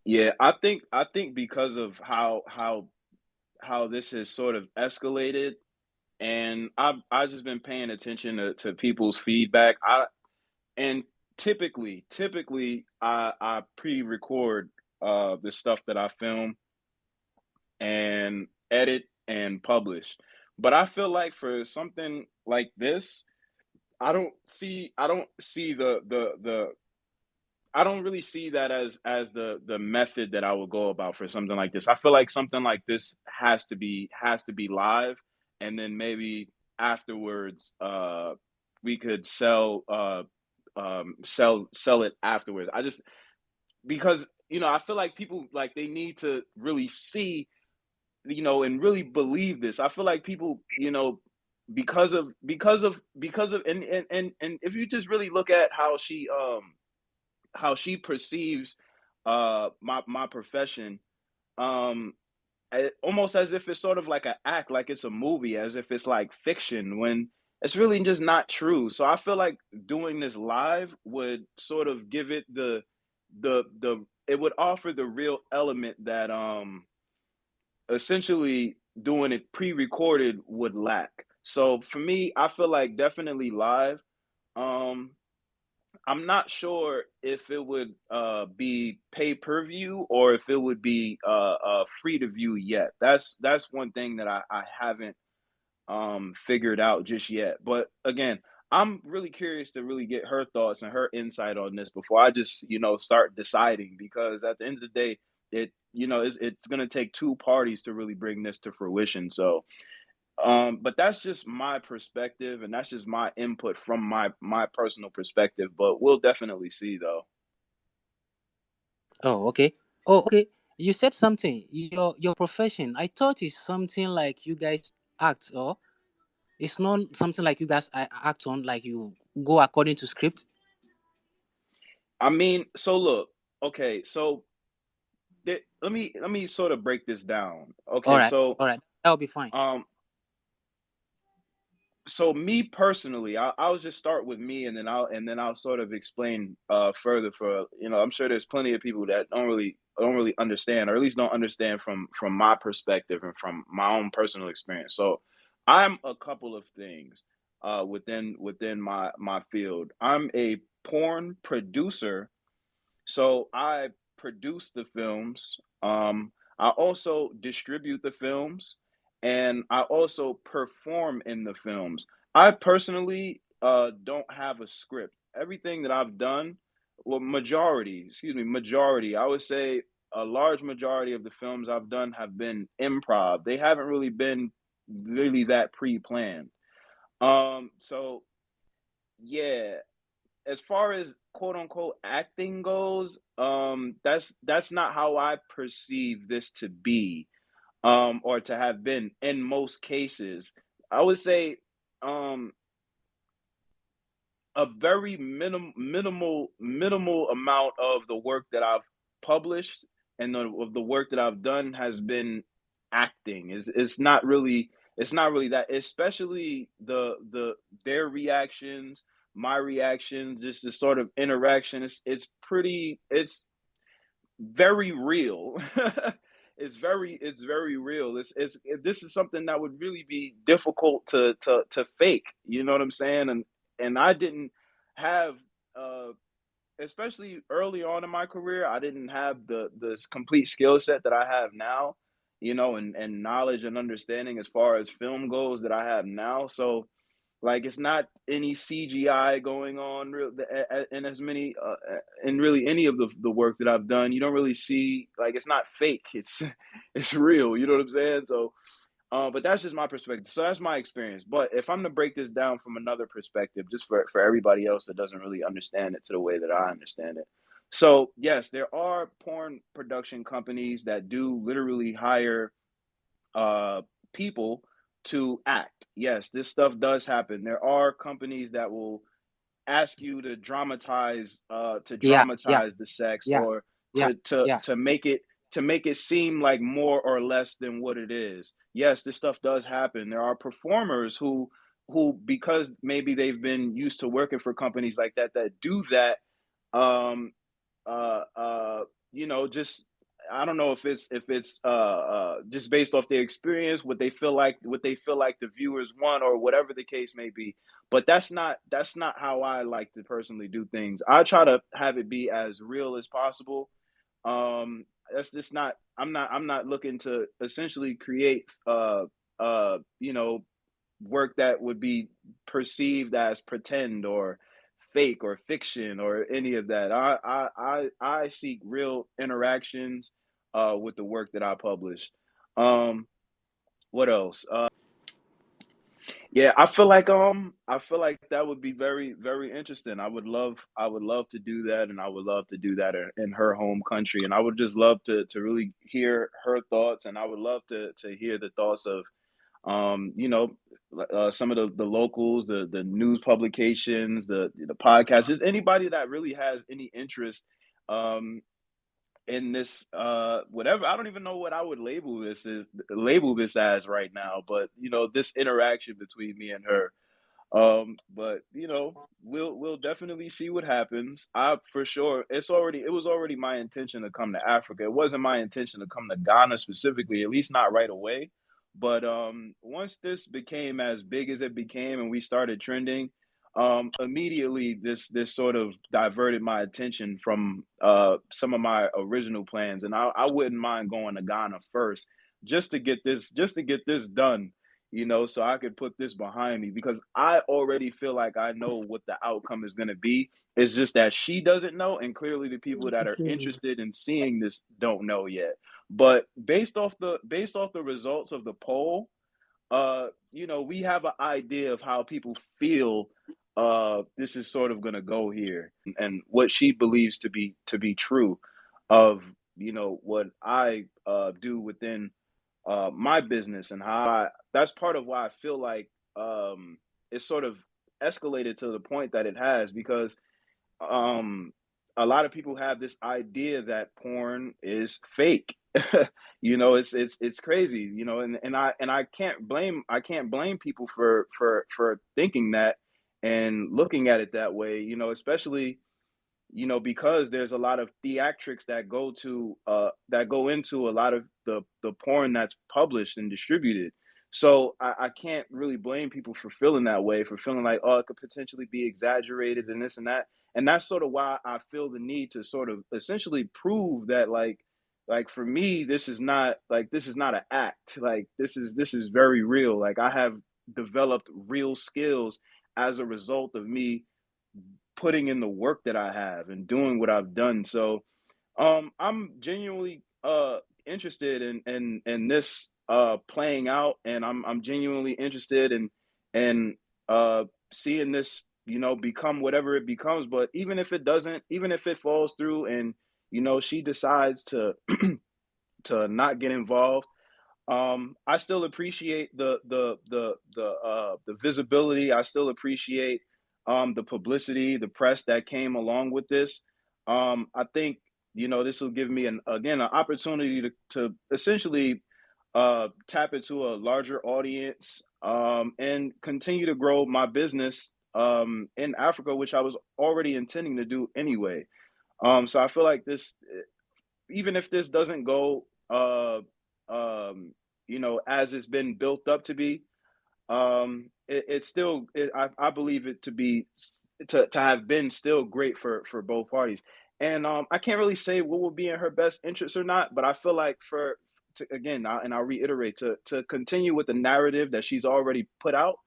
Yeah, I think because of how this has sort of escalated, and I've just been paying attention to people's feedback. And typically I pre-record the stuff that I film and edit and publish. But I feel like for something like this, I don't see the I don't really see that as the method that I would go about for something like this. I feel like something like this has to be live, and then maybe afterwards, we could sell it afterwards. I just because I feel like people like they need to really see, and really believe this. I feel like people, because of and if you just really look at how she perceives my profession, um almost as if it's sort of like an act, like it's a movie, as if it's like fiction, when it's really just not true. So I feel like doing this live would sort of give it the it would offer the real element that essentially doing it pre-recorded would lack. So for me, I feel like definitely live. um I'm not sure if it would be pay per view or if it would be free to view yet. That's one thing that I haven't figured out just yet. But again, I'm really curious to really get her thoughts and her insight on this before I just start deciding, because at the end of the day, it's going to take two parties to really bring this to fruition. So but that's just my perspective, and that's just my input from my personal perspective. But we'll definitely see, though. Oh, okay. Oh, okay. You said something. Your profession. I thought it's something like you guys act, or it's not something like you guys act on, like you go according to script. I mean, so look, okay, so let me sort of break this down. All Okay, right, all right. That'll be fine. um, so me personally, I'll just start with me, and then I'll sort of explain further. For I'm sure there's plenty of people that don't really understand, or at least don't understand from my perspective and from my own personal experience. So I'm a couple of things within my field. I'm a porn producer, so I produce the films. I also distribute the films, and I also perform in the films. I personally don't have a script. Everything that I've done, well, majority, I would say a large majority of the films I've done have been improv. They haven't really been really that pre-planned. So yeah, as far as quote unquote acting goes, that's not how I perceive this to be, or to have been in most cases. I would say um a very minimal amount of the work that I've published and of the work that I've done has been acting. It's not really that, especially their reactions, my reactions, just the sort of interaction. It's very real. It's very real. This is something that would really be difficult to fake. You know what I'm saying? And I didn't have, uh, especially early on in my career, I didn't have the complete skill set that I have now. And knowledge and understanding as far as film goes that I have now. So like it's not any CGI going on real in as many in really any of the work that I've done. You don't really see, like, it's not fake. It's it's real. You know what I'm saying? So but that's just my perspective. So that's my experience. But if I'm to break this down from another perspective, just for everybody else that doesn't really understand it to the way that I understand it. So yes, there are porn production companies that do literally hire uh, people to act. Yes, this stuff does happen. There are companies that will ask you to Yeah, yeah, dramatize the sex, yeah, or yeah, yeah. to make it seem like more or less than what it is. Yes, this stuff does happen. There are performers who because maybe they've been used to working for companies like that that do that, um just I don't know if it's just based off their experience, what they feel like, the viewers want, or whatever the case may be. But that's not how I like to personally do things. I try to have it be as real as possible. That's just not. I'm not looking to essentially create you know, work that would be perceived as pretend or fake or fiction or any of that. I seek real interactions with the work that I publish. Um, what else? Yeah, I feel like that would be very, very interesting. I would love to do that, and I would love to do that in her home country, and I would just love to really hear her thoughts, and I would love to hear the thoughts of you know, some of the locals, the news publications, the podcasts, just anybody that really has any interest um, in this whatever. I don't even know what I would label this as right now, but this interaction between me and her. But we'll definitely see what happens. I for sure it was already my intention to come to Africa. It wasn't my intention to come to Ghana specifically, at least not right away. But once this became as big as it became and we started trending, immediately this sort of diverted my attention from some of my original plans. And I wouldn't mind going to Ghana first just to get this done, so I could put this behind me because I already feel like I know what the outcome is going to be. It's just that she doesn't know, and clearly the people that are Okay. interested in seeing this don't know yet. But based off the results of the poll, we have an idea of how people feel this is sort of going to go here, and what she believes to be true of what I do within my business and how that's part of why I feel like it's sort of escalated to the point that it has because um a lot of people have this idea that porn is fake. It's crazy, and I can't blame people for thinking that and looking at it that way, especially because there's a lot of theatrics that go into a lot of the porn that's published and distributed. So I can't really blame people for feeling that way, for feeling like, oh, it could potentially be exaggerated and this and that. And that's sort of why I feel the need to sort of essentially prove that like for me, this is not an act. Like this is very real. Like I have developed real skills as a result of me putting in the work that I have and doing what I've done. So I'm genuinely interested in this playing out, and I'm genuinely interested in seeing this become whatever it becomes. But even if it doesn't, even if it falls through and she decides to not get involved, I still appreciate the visibility. I still appreciate the publicity, the press that came along with this. I think this will give me an opportunity to essentially tap into a larger audience and continue to grow my business in Africa, which I was already intending to do anyway. So I feel like this, even if this doesn't go as it's been built up to be, it's still I believe it to be to have been still great for both parties. And I can't really say what will be in her best interest or not, but I feel like and I'll reiterate, to continue with the narrative that she's already put out,